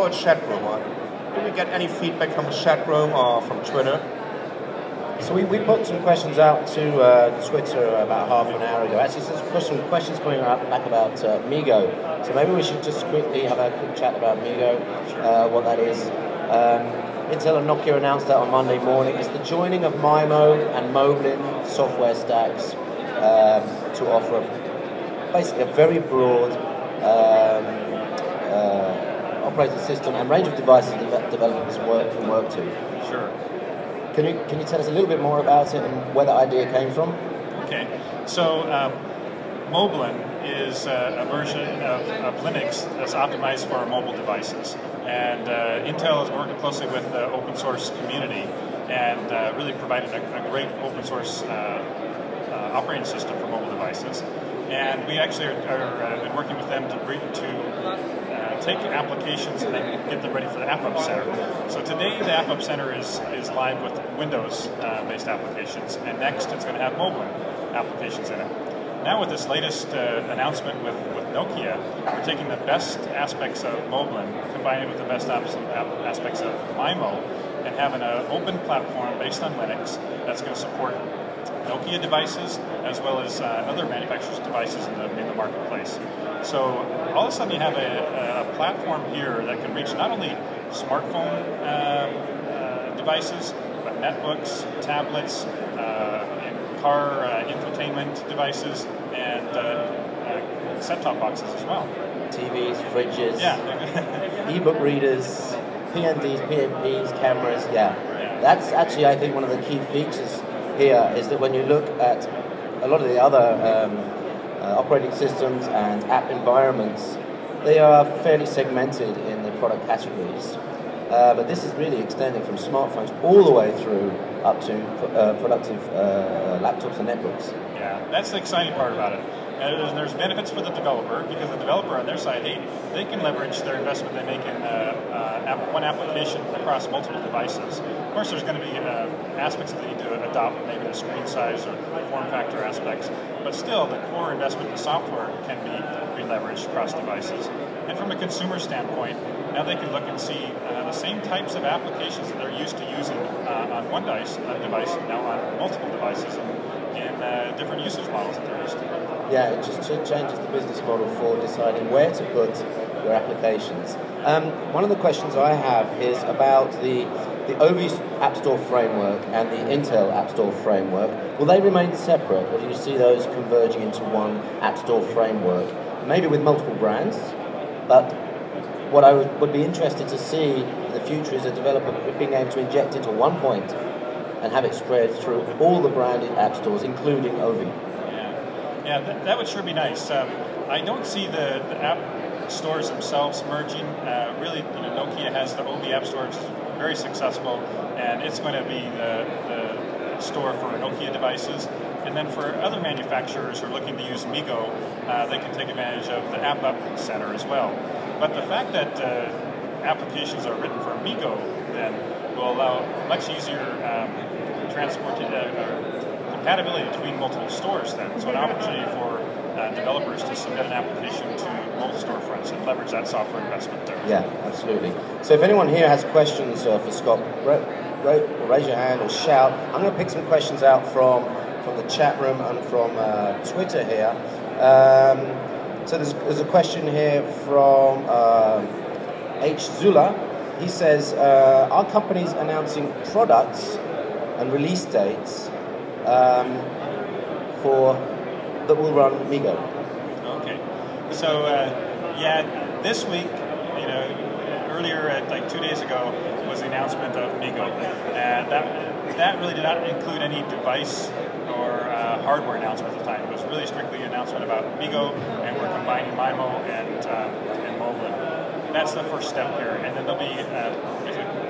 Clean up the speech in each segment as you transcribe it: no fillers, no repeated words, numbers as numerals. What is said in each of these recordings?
our chat room. Did we get any feedback from the chat room or from Twitter? So we put some questions out to Twitter about half an hour ago. Actually, there's some questions coming up back about MeeGo. So maybe we should just quickly have a quick chat about MeeGo, what that is. Intel and Nokia announced that on Monday morning. It's the joining of MIMO and Moblin software stacks to offer basically a very broad operating system and range of devices that developers can work to. Sure. Can you tell us a little bit more about it and where the idea came from? Okay, so Moblin is a version of Linux that's optimized for mobile devices. And Intel is working closely with the open source community and really provided a great open source operating system for mobile devices. And we actually are been working with them to take applications and then get them ready for the App Center. So today the App Center is live with Windows-based applications, and next it's going to have mobile applications in it. Now with this latest announcement with Nokia, we're taking the best aspects of Moblin, combining it with the best aspects of MIMO, and having an open platform based on Linux that's going to support Nokia devices as well as other manufacturers' devices in the marketplace. So all of a sudden you have a platform here that can reach not only smartphone devices, but netbooks, tablets, car infotainment devices, and set-top boxes as well. TVs, fridges, yeah. e-book readers, PNDs, PMPs, cameras, yeah. That's actually, I think, one of the key features here is that when you look at a lot of the other operating systems and app environments, they are fairly segmented in the product categories. But this is really extended from smartphones all the way through up to productive laptops and netbooks. Yeah, that's the exciting part about it. And there's benefits for the developer, because the developer on their side, they can leverage their investment they make in one application across multiple devices. Of course, there's going to be aspects that they need to adopt, maybe the screen size or form factor aspects, but still the core investment in the software can be leveraged across devices. And from a consumer standpoint, now they can look and see the same types of applications that they're used to using on one device, now on multiple devices, in different usage models that they're used to. Yeah, it just changes the business model for deciding where to put your applications. One of the questions I have is about the OV App Store framework and the Intel App Store framework. Will they remain separate, or do you see those converging into one App Store framework? Maybe with multiple brands, but what I would be interested to see in the future is a developer being able to inject into one point and have it spread through all the branded app stores, including OV. Yeah, that would sure be nice. I don't see the app stores themselves merging. Really, Nokia has the OV App Store, which is very successful, and it's going to be the store for Nokia devices. And then for other manufacturers who are looking to use MeeGo, they can take advantage of the App Center as well. But the fact that applications are written for MeeGo then will allow much easier compatibility between multiple stores then. So an opportunity for developers to submit an application to multiple storefronts and leverage that software investment there. Yeah, absolutely. So if anyone here has questions for Scott, raise your hand or shout. I'm going to pick some questions out from the chat room and from Twitter here. So there's a question here from H. Zula. He says, are companies announcing products and release dates that will run MeeGo? Okay, so yeah, this week, earlier, like 2 days ago, was the announcement of MeeGo. That really did not include any device or hardware announcement at the time. It was really strictly an announcement about MeeGo, and we're combining MIMO and Moblin. That's the first step here, and then there'll be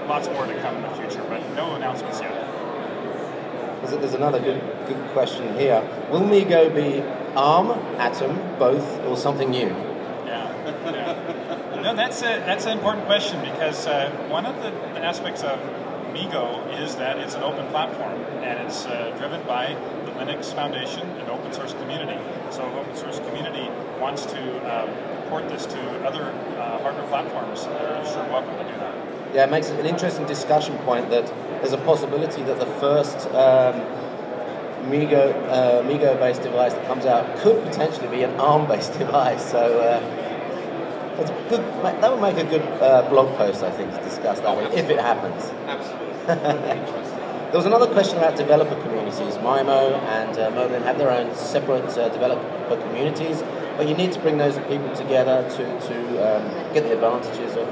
lots more to come in the future, but no announcements yet. There's another good question here. Will MeeGo be ARM, Atom, both, or something new? Yeah. No, that's an important question, because one of the aspects of MeeGo is that it's an open platform, and it's driven by the Linux Foundation and open source community. So if open source community wants to port this to other hardware platforms, they're sure welcome to do that. Yeah, it makes it an interesting discussion point that there's a possibility that the first MeeGo-based device that comes out could potentially be an ARM-based device. So that's good. That would make a good blog post, I think, to discuss that one, if it happens. Absolutely. There was another question about developer communities. MeeMo and Moblin have their own separate developer communities, but you need to bring those people together to get the advantages of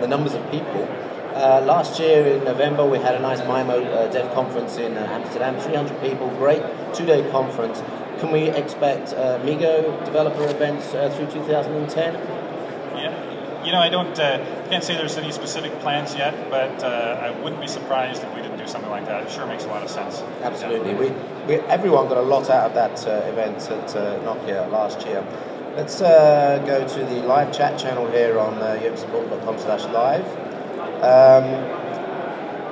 the numbers of people. Last year in November we had a nice MeeMo Dev conference in Amsterdam, 300 people, great 2-day conference. Can we expect MeeGo developer events through 2010? Yeah, I can't say there's any specific plans yet, but I wouldn't be surprised if we didn't do something like that. It sure makes a lot of sense. Absolutely. Yeah. Everyone got a lot out of that event at Nokia last year. Let's go to the live chat channel here on MeeetMobility.com/live.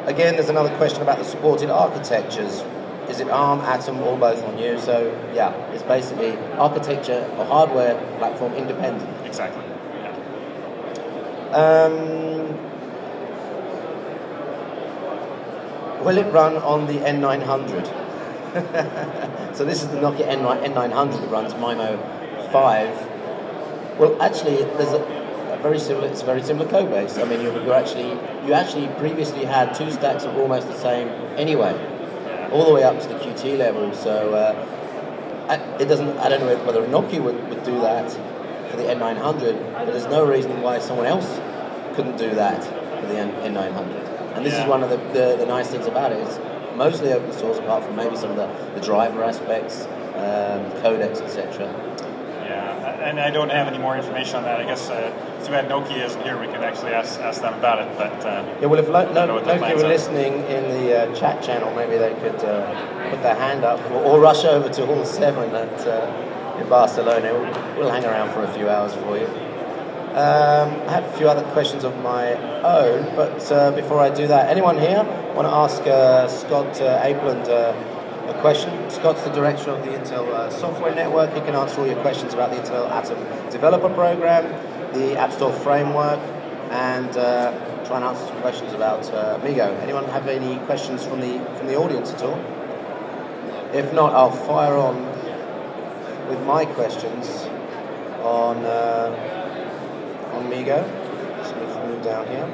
Again, there's another question about the supported architectures. Is it ARM, Atom, or both on you? So, yeah, it's basically architecture or hardware platform independent. Exactly. Will it run on the N900? So this is the Nokia N900 that runs MeeMo 5. Well, actually, there's it's a very similar code base. I mean, you actually previously had 2 stacks of almost the same anyway, all the way up to the Qt level. So I don't know whether Nokia would do that for the N900, but there's no reason why someone else couldn't do that for the N900. And this is one of the nice things about it. It's mostly open source, apart from maybe some of the driver aspects, codecs, etc. Yeah, and I don't have any more information on that. I guess too bad Nokia isn't here. We can actually ask them about it. But yeah, well, if Nokia were listening in the chat channel, maybe they could put their hand up or rush over to Hall 7 in Barcelona. We'll hang around for a few hours for you. I have a few other questions of my own, but before I do that, anyone here want to ask Scott Apeland a question? Scott's the director of the Intel Software Network. He can answer all your questions about the Intel Atom Developer Program, the App Store Framework, and try and answer some questions about MeeGo. Anyone have any questions from the audience at all? If not, I'll fire on with my questions on MeeGo. So let's move down here.